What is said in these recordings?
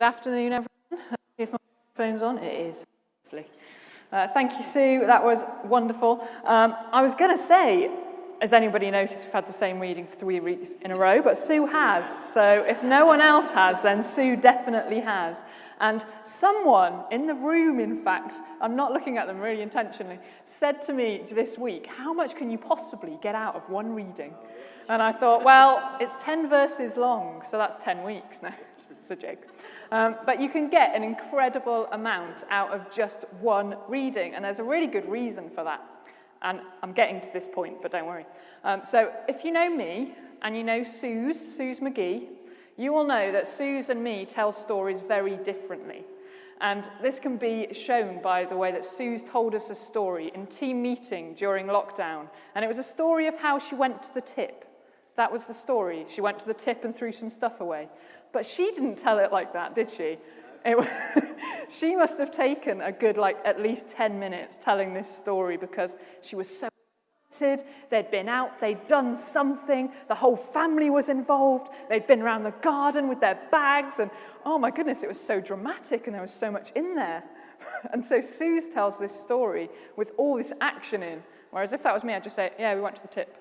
Good afternoon, everyone. If my phone's on, it is. Lovely. Thank you, Sue. That was wonderful. I was going to say, has anybody noticed we've had the same reading for 3 weeks in a row? But Sue has. So if no one else has, then Sue definitely has. And someone in the room, in fact, I'm not looking at them really intentionally, said to me this week, how much can you possibly get out of one reading? And I thought, well, it's 10 verses long, so that's 10 weeks. No, it's a joke. But you can get an incredible amount out of just one reading, and there's a really good reason for that. And I'm getting to this point, but don't worry. So if you know me, and you know Suze McGee, you will know that Suze and me tell stories very differently. And this can be shown by the way that Suze told us a story in team meeting during lockdown. And it was a story of how she went to the tip. That was the story. She went to the tip and threw some stuff away. But she didn't tell it like that, did she? She must have taken a good, at least 10 minutes telling this story because she was so excited. They'd been out, they'd done something, the whole family was involved, they'd been around the garden with their bags, and oh my goodness, it was so dramatic and there was so much in there. And so Suze tells this story with all this action in, whereas if that was me, I'd just say, yeah, we went to the tip.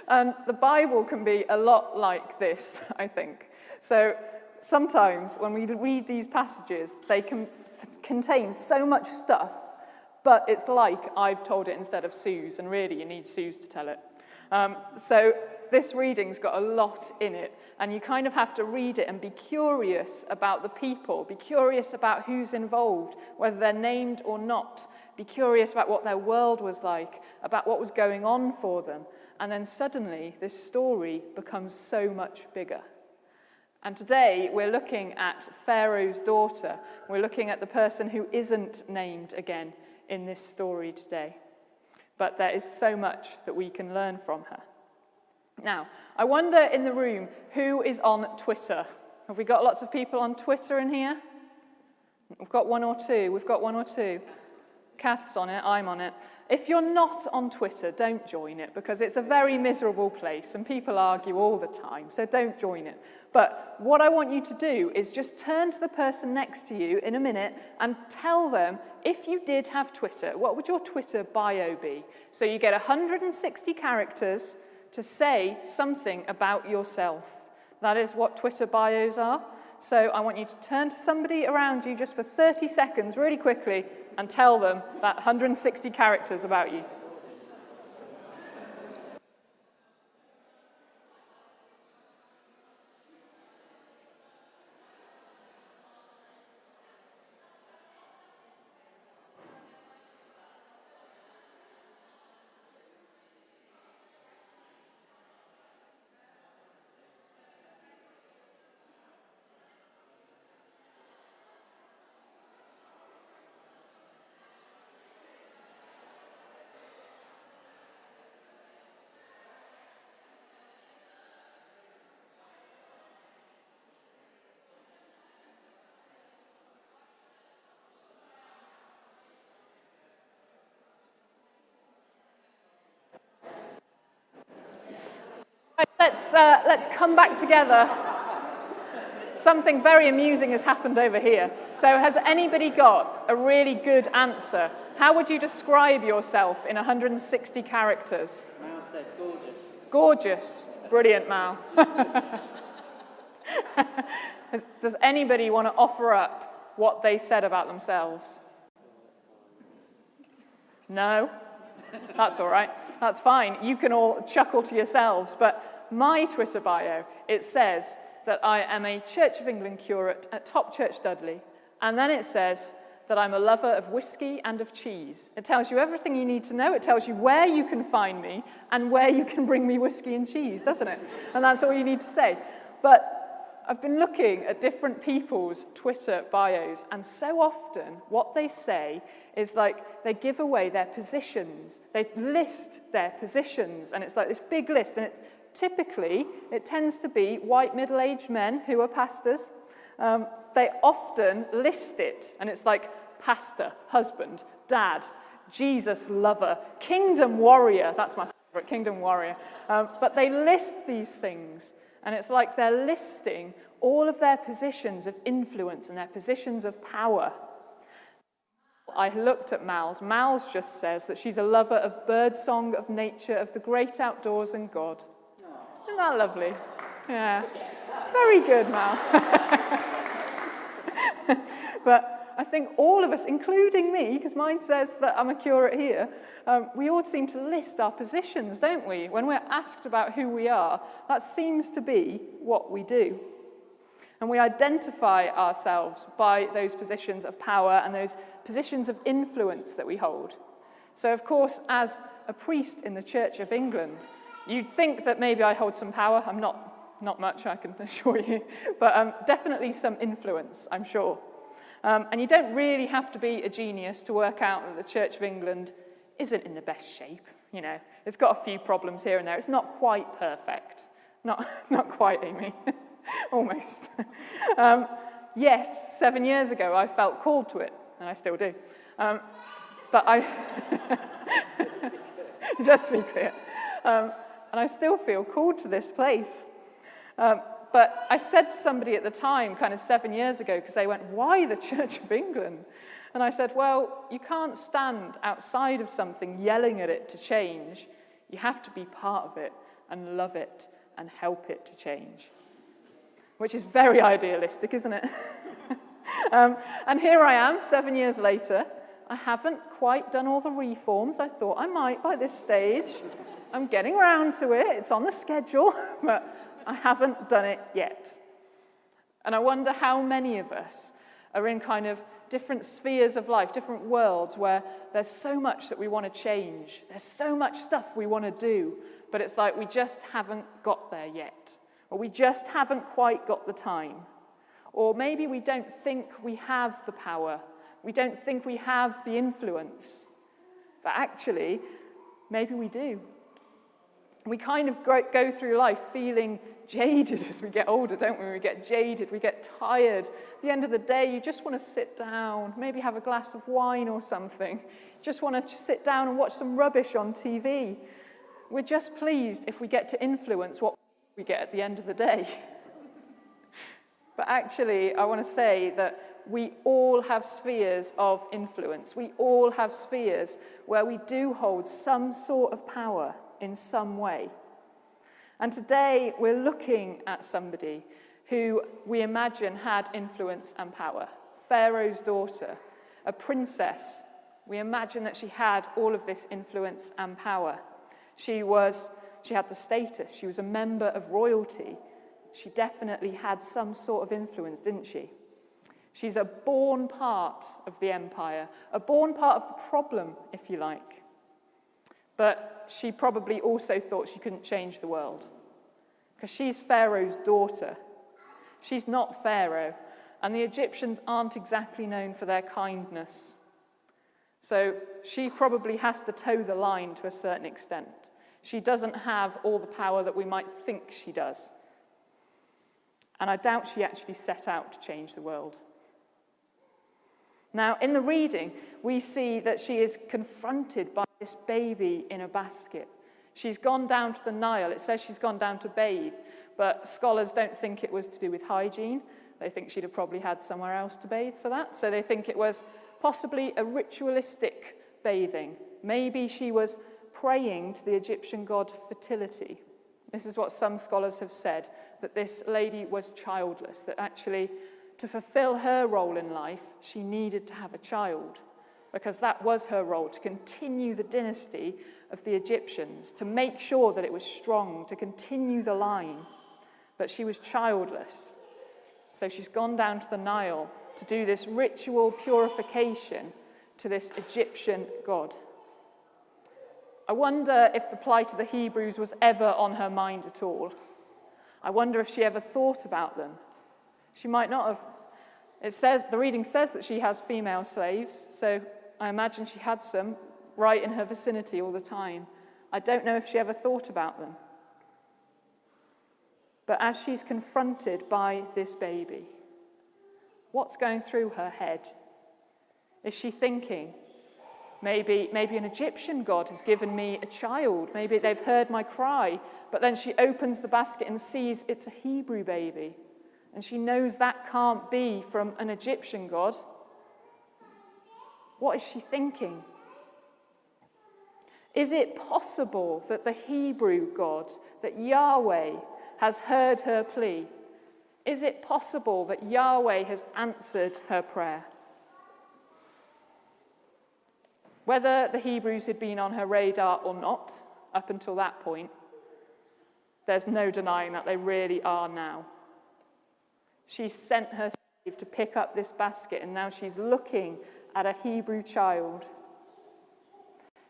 And the Bible can be a lot like this, I think. So sometimes when we read these passages, they can contain so much stuff, but it's like I've told it instead of Suze, and really you need Suze to tell it. So this reading's got a lot in it, and you kind of have to read it and be curious about the people, be curious about who's involved, whether they're named or not, be curious about what their world was like, about what was going on for them. And then suddenly, this story becomes so much bigger. And today, we're looking at Pharaoh's daughter. We're looking at the person who isn't named again in this story today. But there is so much that we can learn from her. Now, I wonder in the room who is on Twitter. Have we got lots of people on Twitter in here? We've got one or two. Kath's on it, I'm on it. If you're not on Twitter, don't join it because it's a very miserable place and people argue all the time, so don't join it. But what I want you to do is just turn to the person next to you in a minute and tell them, if you did have Twitter, what would your Twitter bio be? So you get 160 characters to say something about yourself. That is what Twitter bios are. So I want you to turn to somebody around you just for 30 seconds, really quickly, and tell them that 160 characters about you. Let's come back together. Something very amusing has happened over here. So has anybody got a really good answer? How would you describe yourself in 160 characters? Mal said gorgeous. Gorgeous. Brilliant, Mal. Does anybody want to offer up what they said about themselves? No? That's all right. That's fine. You can all chuckle to yourselves, but my Twitter bio, it says that I am a Church of England curate at Top Church Dudley, and then it says that I'm a lover of whiskey and of cheese. It tells you everything you need to know. It tells you where you can find me and where you can bring me whiskey and cheese, doesn't it? And that's all you need to say. But I've been looking at different people's Twitter bios, and so often what they say is they give away their positions. They list their positions, and it's like this big list, and typically, it tends to be white middle-aged men who are pastors. They often list it, and it's like pastor, husband, dad, Jesus lover, kingdom warrior. That's my favorite, kingdom warrior. But they list these things, And it's like they're listing all of their positions of influence and their positions of power. I looked at Mal's. Mal's just says that she's a lover of birdsong, of nature, of the great outdoors and God. Isn't that lovely? Yeah. Very good, Mal. But I think all of us, including me, because mine says that I'm a curate here, we all seem to list our positions, don't we? When we're asked about who we are, that seems to be what we do. And we identify ourselves by those positions of power and those positions of influence that we hold. So, of course, as a priest in the Church of England, you'd think that maybe I hold some power. I'm not much, I can assure you, but definitely some influence, I'm sure. And you don't really have to be a genius to work out that the Church of England isn't in the best shape. You know, it's got a few problems here and there. It's not quite perfect. Not quite, Amy. Almost. Yet, 7 years ago, I felt called to it, and I still do. But I... Just to be clear. And I still feel called to this place. But I said to somebody at the time, kind of 7 years ago, because they went, why the Church of England? And I said, well, you can't stand outside of something yelling at it to change. You have to be part of it and love it and help it to change. Which is very idealistic, isn't it? And here I am, 7 years later. I haven't quite done all the reforms I thought I might by this stage. I'm getting around to it. It's on the schedule, but I haven't done it yet. And I wonder how many of us are in kind of different spheres of life, different worlds where there's so much that we want to change. There's so much stuff we want to do, but it's like we just haven't got there yet. Or we just haven't quite got the time. Or maybe we don't think we have the power. We don't think we have the influence. But actually, maybe we do. We kind of go through life feeling jaded as we get older, don't we? We get jaded, we get tired. At the end of the day, you just want to sit down, maybe have a glass of wine or something. You just want to sit down and watch some rubbish on TV. We're just pleased if we get to influence what we get at the end of the day. But actually, I want to say that we all have spheres of influence. We all have spheres where we do hold some sort of power in some way. And today we're looking at somebody who we imagine had influence and power. Pharaoh's daughter, a princess. We imagine that she had all of this influence and power. She had the status. She was a member of royalty. She definitely had some sort of influence, didn't she? She's a born part of the empire, a born part of the problem, if you like. But she probably also thought she couldn't change the world, because she's Pharaoh's daughter. She's not Pharaoh, and the Egyptians aren't exactly known for their kindness. So she probably has to toe the line to a certain extent. She doesn't have all the power that we might think she does. And I doubt she actually set out to change the world. Now, in the reading, we see that she is confronted by this baby in a basket. She's gone down to the Nile. It says she's gone down to bathe, but scholars don't think it was to do with hygiene. They think she'd have probably had somewhere else to bathe for that. So they think it was possibly a ritualistic bathing. Maybe she was praying to the Egyptian god fertility. This is what some scholars have said, that this lady was childless, that actually to fulfill her role in life, she needed to have a child, because that was her role, to continue the dynasty of the Egyptians, to make sure that it was strong, to continue the line. But she was childless. So she's gone down to the Nile to do this ritual purification to this Egyptian god. I wonder if the plight of the Hebrews was ever on her mind at all. I wonder if she ever thought about them. She might not have. The reading says that she has female slaves, so I imagine she had some right in her vicinity all the time. I don't know if she ever thought about them. But as she's confronted by this baby, what's going through her head? Is she thinking, Maybe an Egyptian god has given me a child. Maybe they've heard my cry. But then she opens the basket and sees it's a Hebrew baby. And she knows that can't be from an Egyptian god. What is she thinking? Is it possible that the Hebrew God, that Yahweh, has heard her plea? Is it possible that Yahweh has answered her prayer? Whether the Hebrews had been on her radar or not, up until that point, there's no denying that they really are now. She sent her slave to pick up this basket, and now she's looking at a Hebrew child.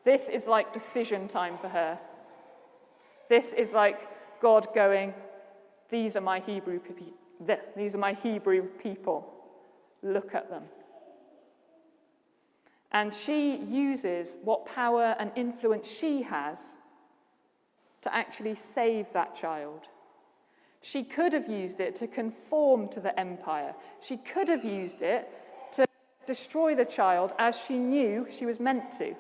This is like decision time for her. This is like God going, these are my Hebrew people. Look at them. And she uses what power and influence she has to actually save that child. She could have used it to conform to the empire. She could have used it to destroy the child as she knew she was meant to.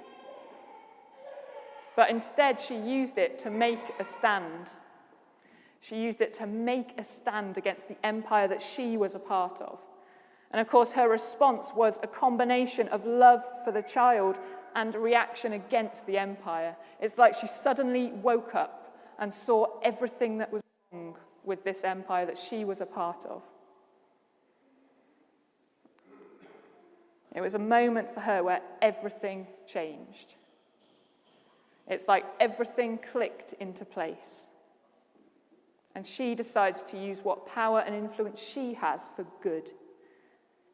But instead, she used it to make a stand. She used it to make a stand against the empire that she was a part of. And of course, her response was a combination of love for the child and a reaction against the empire. It's like she suddenly woke up and saw everything that was wrong with this empire that she was a part of. It was a moment for her where everything changed. It's like everything clicked into place. And she decides to use what power and influence she has for good.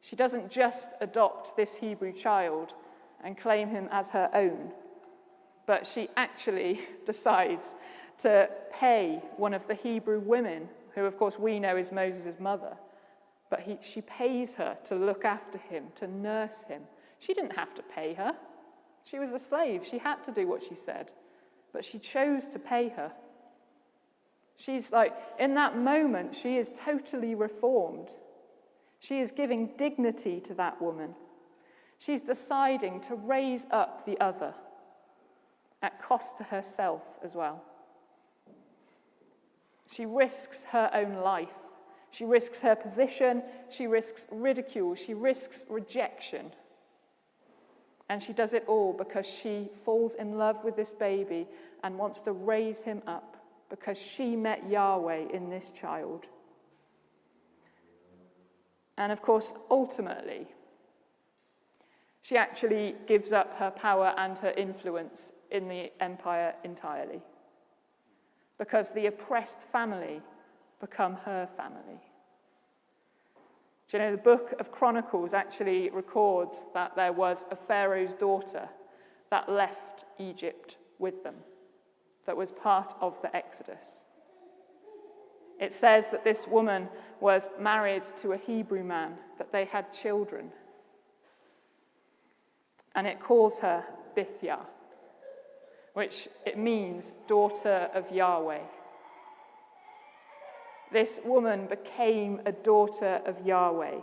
She doesn't just adopt this Hebrew child and claim him as her own, but she actually decides to pay one of the Hebrew women, who of course we know is Moses' mother, but she pays her to look after him, to nurse him. She didn't have to pay her. She was a slave. She had to do what she said, but she chose to pay her. She's like, in that moment, she is totally reformed. She is giving dignity to that woman. She's deciding to raise up the other at cost to herself as well. She risks her own life. She risks her position. She risks ridicule. She risks rejection. And she does it all because she falls in love with this baby and wants to raise him up because she met Yahweh in this child. And of course, ultimately, she actually gives up her power and her influence in the empire entirely, because the oppressed family become her family. Do you know, the book of Chronicles actually records that there was a Pharaoh's daughter that left Egypt with them, that was part of the Exodus. It says that this woman was married to a Hebrew man, that they had children. And it calls her Bithia, which it means daughter of Yahweh. This woman became a daughter of Yahweh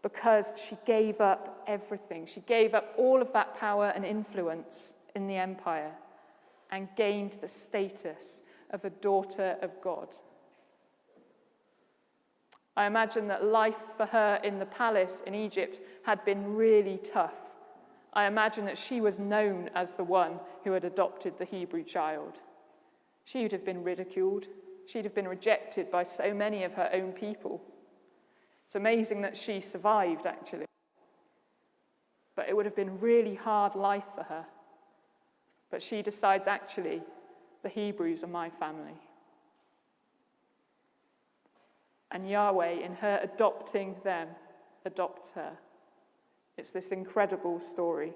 because she gave up everything. She gave up all of that power and influence in the empire and gained the status of a daughter of God. I imagine that life for her in the palace in Egypt had been really tough. I imagine that she was known as the one who had adopted the Hebrew child. She would have been ridiculed. She'd have been rejected by so many of her own people. It's amazing that she survived, actually. But it would have been really hard life for her. But she decides, actually, the Hebrews are my family. And Yahweh, in her adopting them, adopts her. It's this incredible story.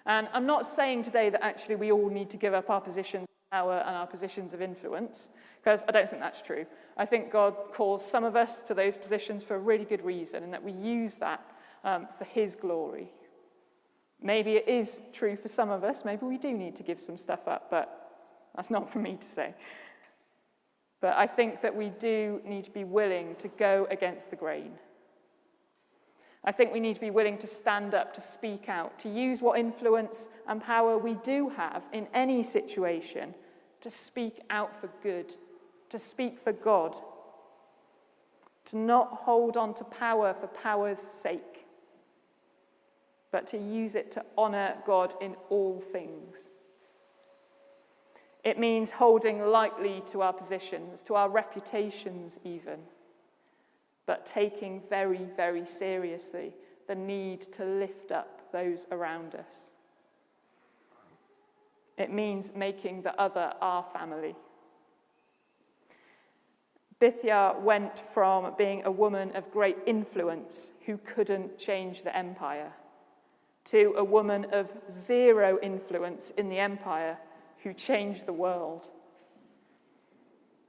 And I'm not saying today that actually we all need to give up our positions of power and our positions of influence, because I don't think that's true. I think God calls some of us to those positions for a really good reason, and that we use that for his glory. Maybe it is true for some of us. Maybe we do need to give some stuff up, but that's not for me to say. But I think that we do need to be willing to go against the grain. I think we need to be willing to stand up, to speak out, to use what influence and power we do have in any situation, to speak out for good, to speak for God, to not hold on to power for power's sake, but to use it to honour God in all things. It means holding lightly to our positions, to our reputations even, but taking very, very seriously the need to lift up those around us. It means making the other our family. Bithia went from being a woman of great influence who couldn't change the empire to a woman of zero influence in the empire who changed the world.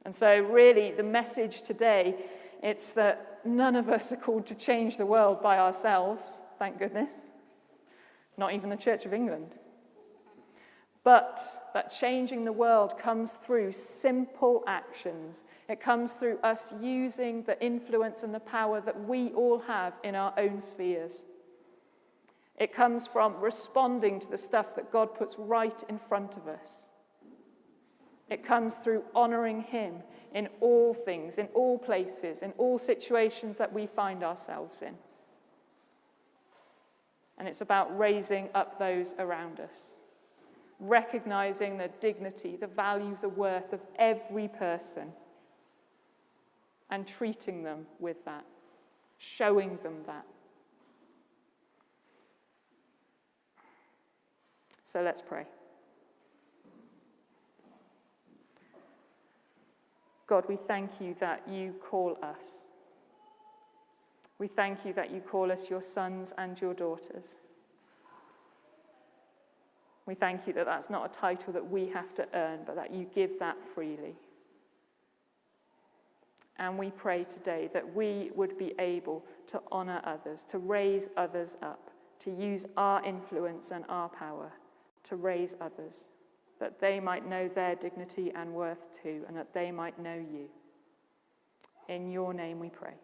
And so really the message today, it's that none of us are called to change the world by ourselves, thank goodness. Not even the Church of England. But that changing the world comes through simple actions. It comes through us using the influence and the power that we all have in our own spheres. It comes from responding to the stuff that God puts right in front of us. It comes through honouring him in all things, in all places, in all situations that we find ourselves in. And it's about raising up those around us, recognising the dignity, the value, the worth of every person, and treating them with that, showing them that. So let's pray. God, we thank you that you call us. We thank you that you call us your sons and your daughters. We thank you that that's not a title that we have to earn, but that you give that freely. And we pray today that we would be able to honour others, to raise others up, to use our influence and our power to raise others, that they might know their dignity and worth too, and that they might know you. In your name we pray.